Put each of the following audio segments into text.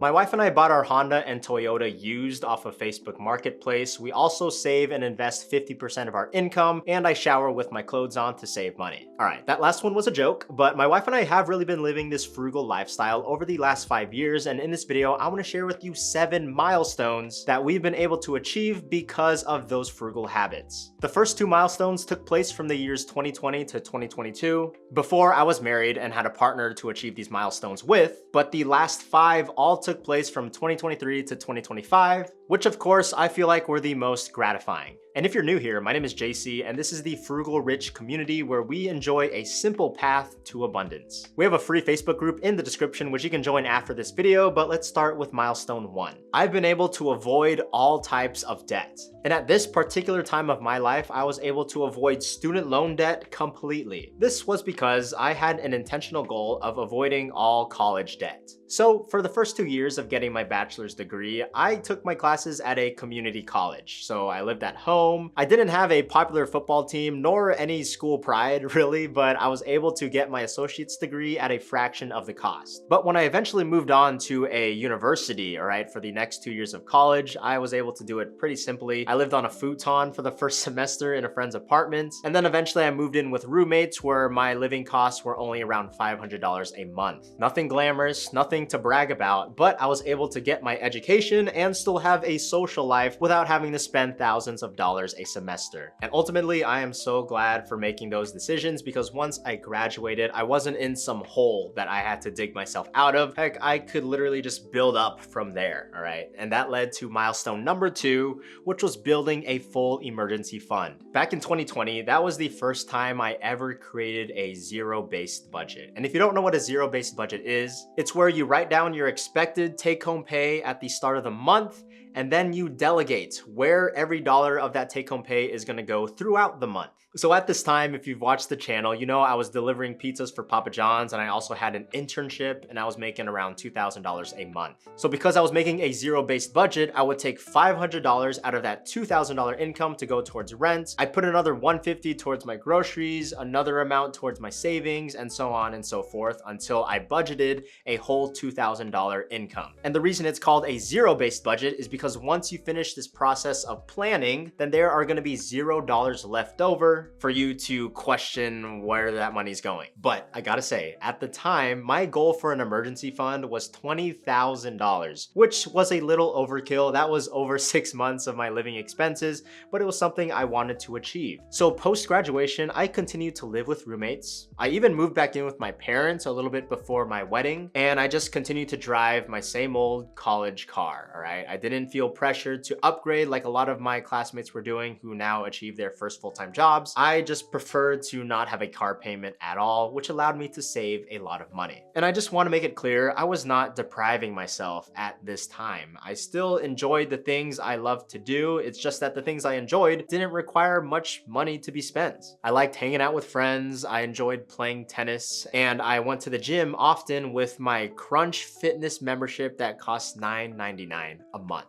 My wife and I bought our Honda and Toyota used off of Facebook Marketplace. We also save and invest 50% of our income, and I shower with my clothes on to save money. Alright, that last one was a joke, but my wife and I have really been living this frugal lifestyle over the last 5 years, and in this video, I want to share with you 7 milestones that we've been able to achieve because of those frugal habits. The first 2 milestones took place from the years 2020 to 2022, before I was married and had a partner to achieve these milestones with, but the last 5 all took place from 2023 to 2025, which of course I feel like were the most gratifying. And if you're new here, my name is JC, and this is the Frugal Rich community where we enjoy a simple path to abundance. We have a free Facebook group in the description which you can join after this video, but let's start with milestone 1. I've been able to avoid all types of debt. And at this particular time of my life, I was able to avoid student loan debt completely. This was because I had an intentional goal of avoiding all college debt. So for the first 2 years of getting my bachelor's degree, I took my classes at a community college. So I lived at home. I didn't have a popular football team nor any school pride really, but I was able to get my associate's degree at a fraction of the cost. But when I eventually moved on to a university, all right, for the next 2 years of college, I was able to do it pretty simply. I lived on a futon for the first semester in a friend's apartment, and then eventually I moved in with roommates where my living costs were only around $500 a month. Nothing glamorous, nothing to brag about, but I was able to get my education and still have a social life without having to spend thousands of dollars a semester. And ultimately, I am so glad for making those decisions because once I graduated, I wasn't in some hole that I had to dig myself out of. Heck, I could literally just build up from there, all right? And that led to milestone number 2, which was building a full emergency fund. Back in 2020, that was the first time I ever created a zero-based budget. And if you don't know what a zero-based budget is, it's where you write down your expected take-home pay at the start of the month, and then you delegate where every dollar of that take-home pay is gonna go throughout the month. So at this time, if you've watched the channel, you know I was delivering pizzas for Papa John's, and I also had an internship, and I was making around $2,000 a month. So because I was making a zero-based budget, I would take $500 out of that $2,000 income to go towards rent. I put another $150 towards my groceries, another amount towards my savings, and so on and so forth until I budgeted a whole $2,000 income. And the reason it's called a zero-based budget is because once you finish this process of planning, then there are gonna be $0 left over for you to question where that money's going. But I gotta say, at the time, my goal for an emergency fund was $20,000, which was a little overkill. That was over 6 months of my living expenses, but it was something I wanted to achieve. So post-graduation, I continued to live with roommates. I even moved back in with my parents a little bit before my wedding, and I just continued to drive my same old college car, all right? I didn't feel pressured to upgrade like a lot of my classmates were doing who now achieved their first full-time jobs. I just preferred to not have a car payment at all, which allowed me to save a lot of money. And I just want to make it clear, I was not depriving myself at this time. I still enjoyed the things I loved to do. It's just that the things I enjoyed didn't require much money to be spent. I liked hanging out with friends, I enjoyed playing tennis, and I went to the gym often with my Crunch Fitness membership that costs $9.99 a month.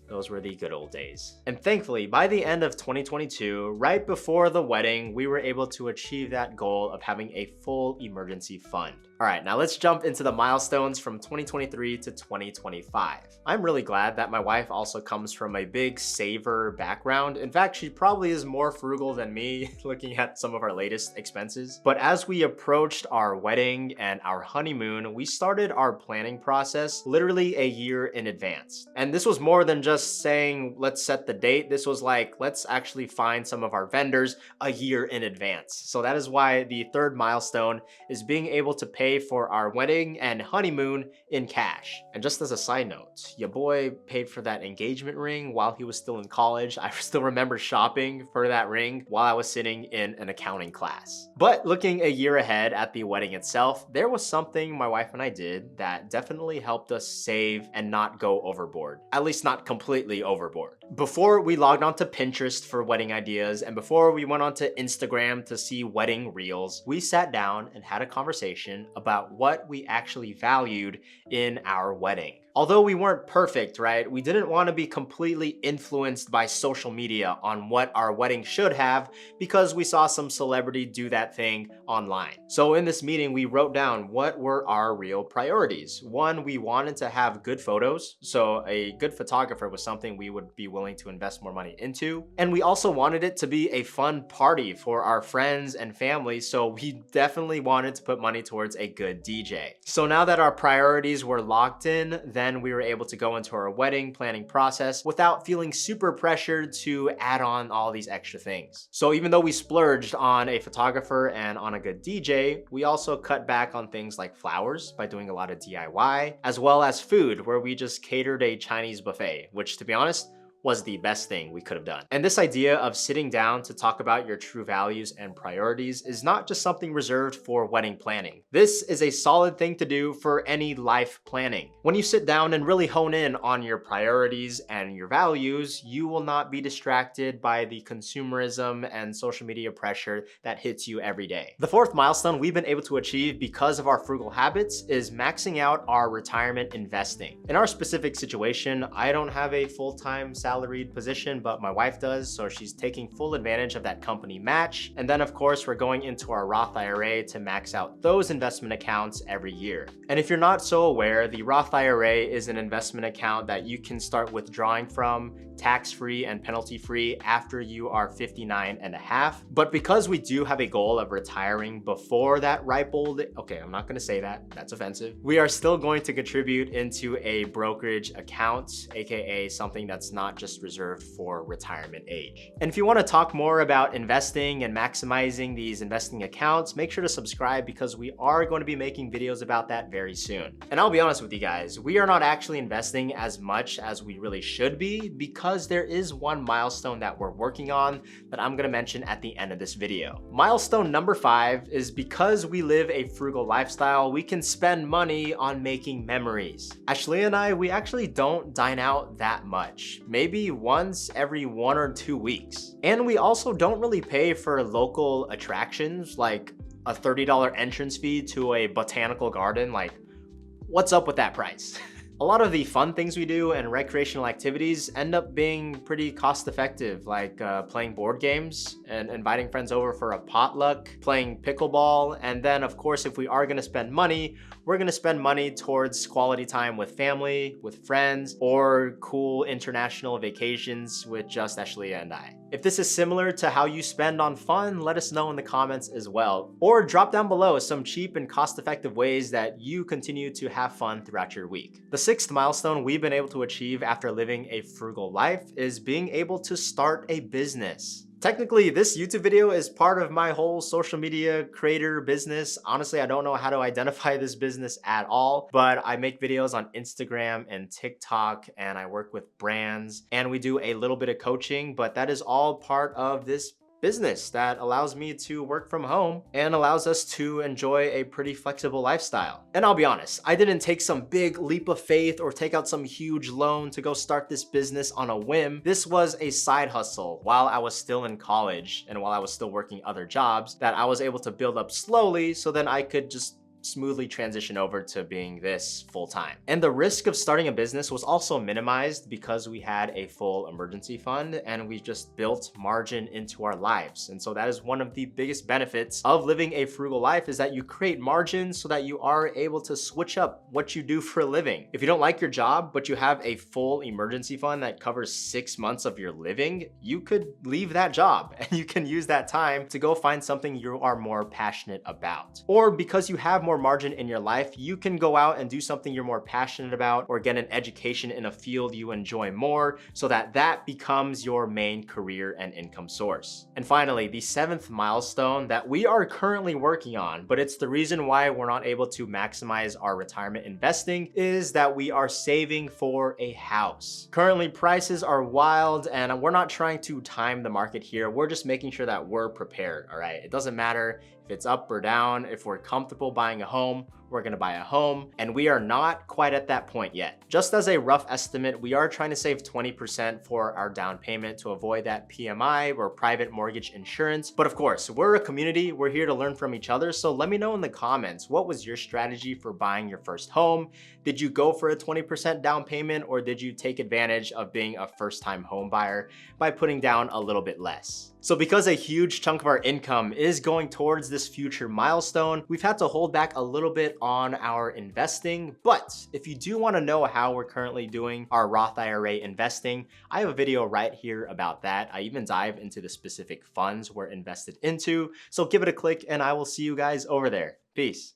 Those were the good old days. And thankfully, by the end of 2022, right before the wedding, we were able to achieve that goal of having a full emergency fund. All right, now let's jump into the milestones from 2023 to 2025. I'm really glad that my wife also comes from a big saver background. In fact, she probably is more frugal than me looking at some of our latest expenses. But as we approached our wedding and our honeymoon, we started our planning process literally a year in advance. And this was more than just saying, let's set the date. This was like, let's actually find some of our vendors a year in advance. So that is why the third milestone is being able to pay for our wedding and honeymoon in cash. And just as a side note, your boy paid for that engagement ring while he was still in college. I still remember shopping for that ring while I was sitting in an accounting class. But looking a year ahead at the wedding itself, there was something my wife and I did that definitely helped us save and not go overboard. At least not completely overboard. Before we logged onto Pinterest for wedding ideas and before we went onto Instagram to see wedding reels, we sat down and had a conversation about what we actually valued in our wedding. Although we weren't perfect, right? We didn't want to be completely influenced by social media on what our wedding should have because we saw some celebrity do that thing online. So in this meeting, we wrote down what were our real priorities. One, we wanted to have good photos. So a good photographer was something we would be willing to invest more money into. And we also wanted it to be a fun party for our friends and family. So we definitely wanted to put money towards a good DJ. So now that our priorities were locked in, then we were able to go into our wedding planning process without feeling super pressured to add on all these extra things. So even though we splurged on a photographer and on a good DJ, we also cut back on things like flowers by doing a lot of DIY, as well as food, where we just catered a Chinese buffet, which, to be honest, was the best thing we could have done. And this idea of sitting down to talk about your true values and priorities is not just something reserved for wedding planning. This is a solid thing to do for any life planning. When you sit down and really hone in on your priorities and your values, you will not be distracted by the consumerism and social media pressure that hits you every day. The fourth milestone we've been able to achieve because of our frugal habits is maxing out our retirement investing. In our specific situation, I don't have a full-time salaried position, but my wife does, so she's taking full advantage of that company match. And then of course, we're going into our Roth IRA to max out those investment accounts every year. And if you're not so aware, the Roth IRA is an investment account that you can start withdrawing from tax-free and penalty-free after you are 59 and a half. But because we do have a goal of retiring before that ripe old, okay, I'm not gonna say that, that's offensive. We are still going to contribute into a brokerage account, AKA something that's not just reserved for retirement age. And if you wanna talk more about investing and maximizing these investing accounts, make sure to subscribe because we are going to be making videos about that very soon. And I'll be honest with you guys, we are not actually investing as much as we really should be because there is one milestone that we're working on that I'm gonna mention at the end of this video. Milestone number 5 is because we live a frugal lifestyle, we can spend money on making memories. Ashley and I, we actually don't dine out that much, maybe once every 1 or 2 weeks. And we also don't really pay for local attractions like a $30 entrance fee to a botanical garden. Like, what's up with that price? A lot of the fun things we do and recreational activities end up being pretty cost effective, like playing board games and inviting friends over for a potluck, playing pickleball, and then of course if we are gonna spend money, we're gonna spend money towards quality time with family, with friends, or cool international vacations with just Ashley and I. If this is similar to how you spend on fun, let us know in the comments as well. Or drop down below some cheap and cost-effective ways that you continue to have fun throughout your week. The 6th milestone we've been able to achieve after living a frugal life is being able to start a business. Technically, this YouTube video is part of my whole social media creator business. Honestly, I don't know how to identify this business at all, but I make videos on Instagram and TikTok, and I work with brands, and we do a little bit of coaching, but that is all part of this business that allows me to work from home and allows us to enjoy a pretty flexible lifestyle. And I'll be honest, I didn't take some big leap of faith or take out some huge loan to go start this business on a whim. This was a side hustle while I was still in college and while I was still working other jobs that I was able to build up slowly so then I could just smoothly transition over to being this full-time. And the risk of starting a business was also minimized because we had a full emergency fund and we just built margin into our lives. And so that is one of the biggest benefits of living a frugal life, is that you create margin so that you are able to switch up what you do for a living. If you don't like your job, but you have a full emergency fund that covers 6 months of your living, you could leave that job and you can use that time to go find something you are more passionate about. Or because you have more margin in your life, you can go out and do something you're more passionate about or get an education in a field you enjoy more so that that becomes your main career and income source. And finally, the 7th milestone that we are currently working on, but it's the reason why we're not able to maximize our retirement investing, is that we are saving for a house. Currently, prices are wild and we're not trying to time the market here. We're just making sure that we're prepared, all right? It doesn't matter if it's up or down. If we're comfortable buying a home, we're gonna buy a home, and we are not quite at that point yet. Just as a rough estimate, we are trying to save 20% for our down payment to avoid that PMI or private mortgage insurance. But of course, we're a community, we're here to learn from each other, so let me know in the comments, what was your strategy for buying your first home? Did you go for a 20% down payment, or did you take advantage of being a first-time home buyer by putting down a little bit less? So because a huge chunk of our income is going towards this future milestone, we've had to hold back a little bit on our investing. But if you do want to know how we're currently doing our Roth IRA investing, I have a video right here about that. I even dive into the specific funds we're invested into. So give it a click and I will see you guys over there. Peace.